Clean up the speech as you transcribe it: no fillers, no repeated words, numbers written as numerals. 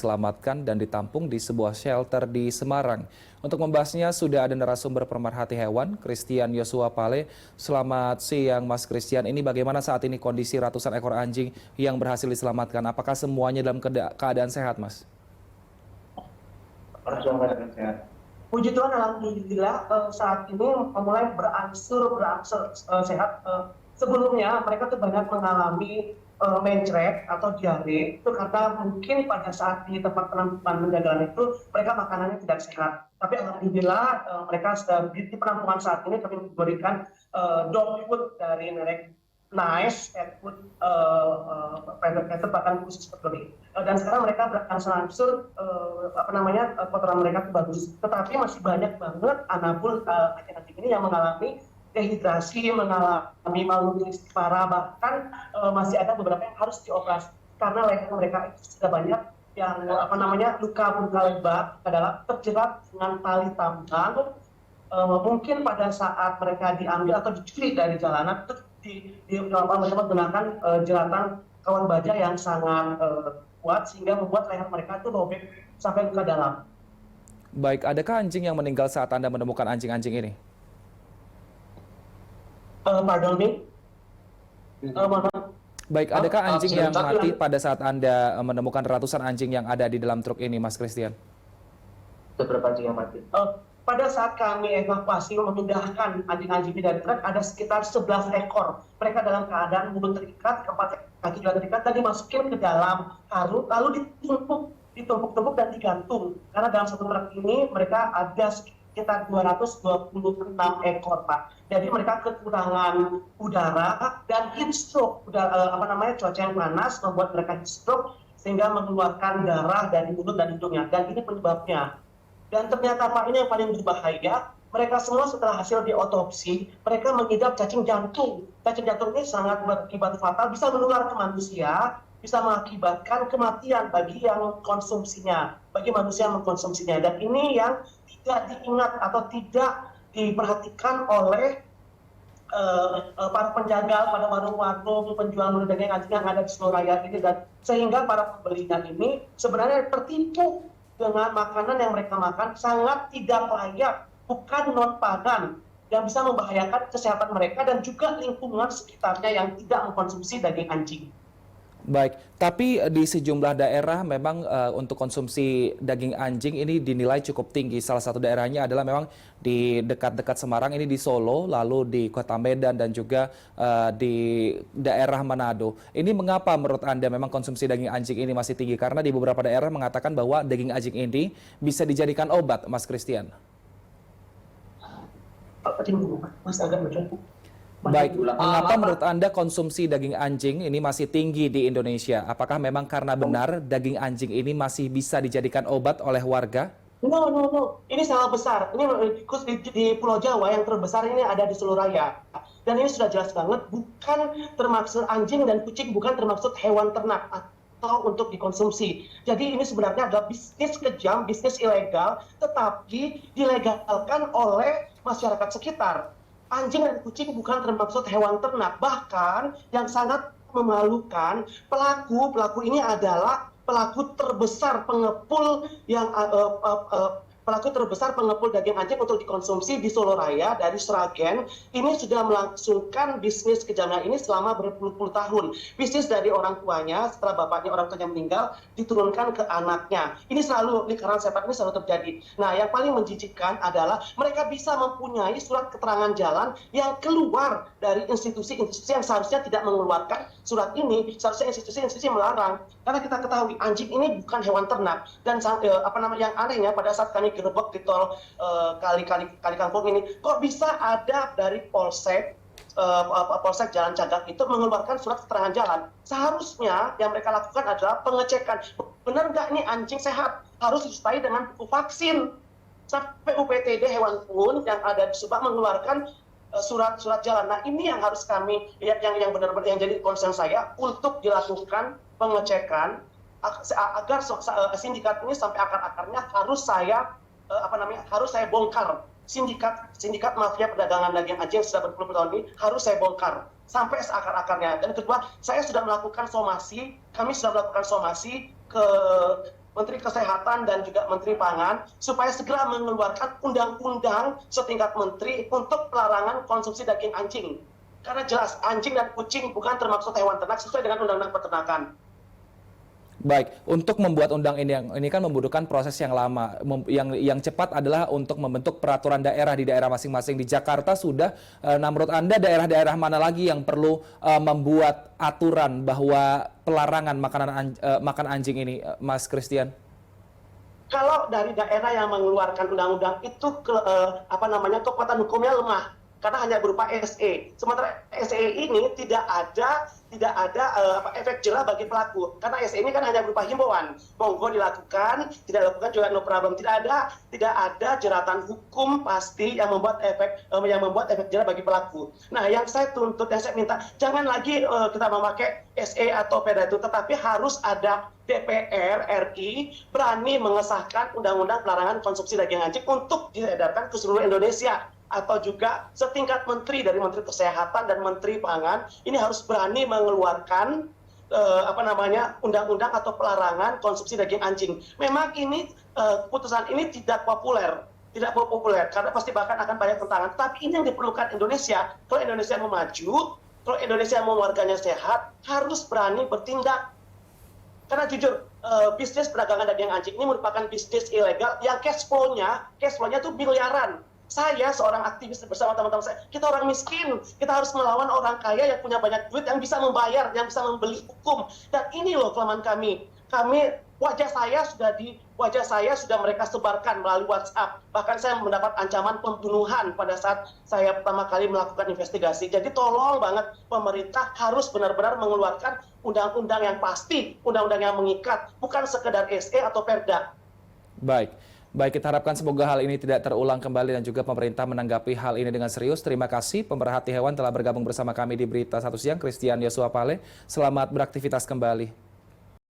diselamatkan dan ditampung di sebuah shelter di Semarang. Untuk membahasnya sudah ada narasumber pemerhati hewan, Christian Yosua Pale. Selamat siang Mas Christian, ini bagaimana saat ini kondisi ratusan ekor anjing yang berhasil diselamatkan? Apakah semuanya dalam keadaan sehat, Mas? Puji Tuhan, alhamdulillah saat ini mulai berangsur sehat. Sebelumnya mereka tuh banyak mengalami mencret atau diare itu karena mungkin pada saat di tempat penampungan penjagalan itu mereka makanannya tidak sehat. Tapi alhamdulillah mereka sudah di penampungan saat ini kami memberikan dog food dari merek Nice pet food bahkan khusus seperti dan sekarang mereka berangsur-angsur kotoran mereka itu bagus. Tetapi masih banyak banget anabul anjing ini yang mengalami dehidrasi, mengalami malnutrisi parah, bahkan masih ada beberapa yang harus dioperasi karena leher mereka itu sudah banyak yang luka lebar adalah terjerat dengan tali tambang. Mungkin pada saat mereka diambil atau dicuri dari jalanan itu mereka menggunakan jeratan kawan baja yang sangat kuat sehingga membuat leher mereka itu robek sampai luka dalam. Baik, adakah anjing yang meninggal saat Anda menemukan anjing-anjing ini? Pardon me? Baik, adakah anjing yang mati pada saat Anda menemukan ratusan anjing yang ada di dalam truk ini, Mas Christian? Beberapa anjing yang mati. Pada saat kami evakuasi memindahkan anjing-anjing dari truk, ada sekitar 11 ekor. Mereka dalam keadaan mulut terikat, kaki juga terikat, dan dimasukin ke dalam karung, lalu ditumpuk-tumpuk dan digantung. Karena dalam satu truk ini mereka ada sekitar 226 ekor, Pak. Jadi mereka kekurangan udara dan heat stroke, cuaca yang panas membuat mereka heat stroke sehingga mengeluarkan darah dari mulut dan hidungnya. Dan ini penyebabnya. Dan ternyata Pak, ini yang paling berbahaya, mereka semua setelah hasil diotopsi, mereka mengidap cacing jantung. Cacing jantung ini sangat berakibat fatal, bisa menular ke manusia, bisa mengakibatkan kematian bagi yang konsumsinya, bagi manusia yang mengkonsumsinya. Dan ini yang tidak diingat atau tidak diperhatikan oleh para penjaga pada warung-warung, penjual menu daging anjing yang ada di seluruh rakyat ini, dan sehingga para pembelinya ini sebenarnya tertipu dengan makanan yang mereka makan sangat tidak layak, bukan non pagan yang bisa membahayakan kesehatan mereka dan juga lingkungan sekitarnya yang tidak mengkonsumsi daging anjing. Baik, tapi di sejumlah daerah memang untuk konsumsi daging anjing ini dinilai cukup tinggi. Salah satu daerahnya adalah memang di dekat-dekat Semarang, ini di Solo, lalu di Kota Medan dan juga di daerah Manado. Ini mengapa menurut Anda memang konsumsi daging anjing ini masih tinggi? Karena di beberapa daerah mengatakan bahwa daging anjing ini bisa dijadikan obat, Mas Christian. Baik, mengapa menurut Anda konsumsi daging anjing ini masih tinggi di Indonesia? Apakah memang karena benar daging anjing ini masih bisa dijadikan obat oleh warga? No. Ini sangat besar. Ini di Pulau Jawa yang terbesar ini ada di seluruh raya. Dan ini sudah jelas banget, bukan termaksud anjing dan kucing, bukan termaksud hewan ternak atau untuk dikonsumsi. Jadi ini sebenarnya adalah bisnis kejam, bisnis ilegal, tetapi dilegalkan oleh masyarakat sekitar. Anjing dan kucing bukan termaksud hewan ternak. Bahkan yang sangat memalukan, pelaku ini adalah pelaku terbesar pengepul daging anjing untuk dikonsumsi di Solo Raya dari Sragen. Ini sudah melangsungkan bisnis kejamnya ini selama berpuluh-puluh tahun. Bisnis dari orang tuanya, setelah orang tuanya meninggal, diturunkan ke anaknya. Ini selalu, lingkaran sepak ini selalu terjadi. Nah, yang paling menjijikkan adalah mereka bisa mempunyai surat keterangan jalan yang keluar dari institusi-institusi yang seharusnya tidak mengeluarkan surat ini. Seharusnya institusi-institusi melarang. Karena kita ketahui anjing ini bukan hewan ternak. Dan yang anehnya pada saat kami gerebek di tol kali Kangkung ini, kok bisa ada dari Polsek Jalan Cagak itu mengeluarkan surat keterangan jalan. Seharusnya yang mereka lakukan adalah pengecekan, benar nggak ini anjing sehat, harus disertai dengan buku vaksin. Sampai UPTD hewan pun yang ada di Subang mengeluarkan surat-surat jalan. Nah, ini yang harus kami lihat, yang benar-benar yang jadi concern saya untuk dilakukan pengecekan agar sindikat ini sampai akar-akarnya harus saya bongkar. Sindikat mafia perdagangan daging anjing yang sudah berpuluh-puluh tahun ini harus saya bongkar sampai seakar-akarnya. Dan kedua, kami sudah melakukan somasi ke Menteri Kesehatan dan juga Menteri Pangan supaya segera mengeluarkan undang-undang setingkat menteri untuk pelarangan konsumsi daging anjing. Karena jelas anjing dan kucing bukan termasuk hewan ternak sesuai dengan undang-undang peternakan. Baik, untuk membuat undang ini kan membutuhkan proses yang lama. Yang cepat adalah untuk membentuk peraturan daerah di daerah masing-masing. Di Jakarta sudah. Nah, menurut Anda daerah-daerah mana lagi yang perlu membuat aturan bahwa pelarangan makan anjing ini, Mas Christian? Kalau dari daerah yang mengeluarkan undang-undang itu kekuatan hukumnya lemah karena hanya berupa SE. Sementara SE ini tidak ada efek jerah bagi pelaku karena SE ini kan hanya berupa himbauan. Monggo dilakukan, tidak dilakukan juga no problem. Tidak ada jeratan hukum pasti yang membuat efek jerah bagi pelaku. Nah, yang saya tuntut, yang saya minta, jangan lagi kita memakai SE atau Perda itu, tetapi harus ada DPR RI berani mengesahkan undang-undang pelarangan konsumsi daging anjing untuk diedarkan ke seluruh Indonesia, atau juga setingkat menteri dari Menteri Kesehatan dan Menteri Pangan ini harus berani mengeluarkan undang-undang atau pelarangan konsumsi daging anjing. Memang ini keputusan ini tidak populer karena pasti bahkan akan banyak tentangan. Tapi ini yang diperlukan Indonesia. Kalau Indonesia mau maju, kalau Indonesia mau warganya sehat, harus berani bertindak. Karena jujur, bisnis perdagangan daging anjing ini merupakan bisnis ilegal yang cash flow-nya itu miliaran. Saya seorang aktivis bersama teman-teman saya, kita orang miskin, kita harus melawan orang kaya yang punya banyak duit, yang bisa membayar, yang bisa membeli hukum. Dan ini loh kelemahan kami. Wajah saya sudah mereka sebarkan melalui WhatsApp. Bahkan saya mendapat ancaman pembunuhan pada saat saya pertama kali melakukan investigasi. Jadi tolong banget pemerintah harus benar-benar mengeluarkan undang-undang yang pasti, undang-undang yang mengikat, bukan sekedar SE atau Perda. Baik, kita harapkan semoga hal ini tidak terulang kembali dan juga pemerintah menanggapi hal ini dengan serius. Terima kasih pemerhati hewan telah bergabung bersama kami di Berita Satu Siang, Christian Yosua Pale. Selamat beraktivitas kembali.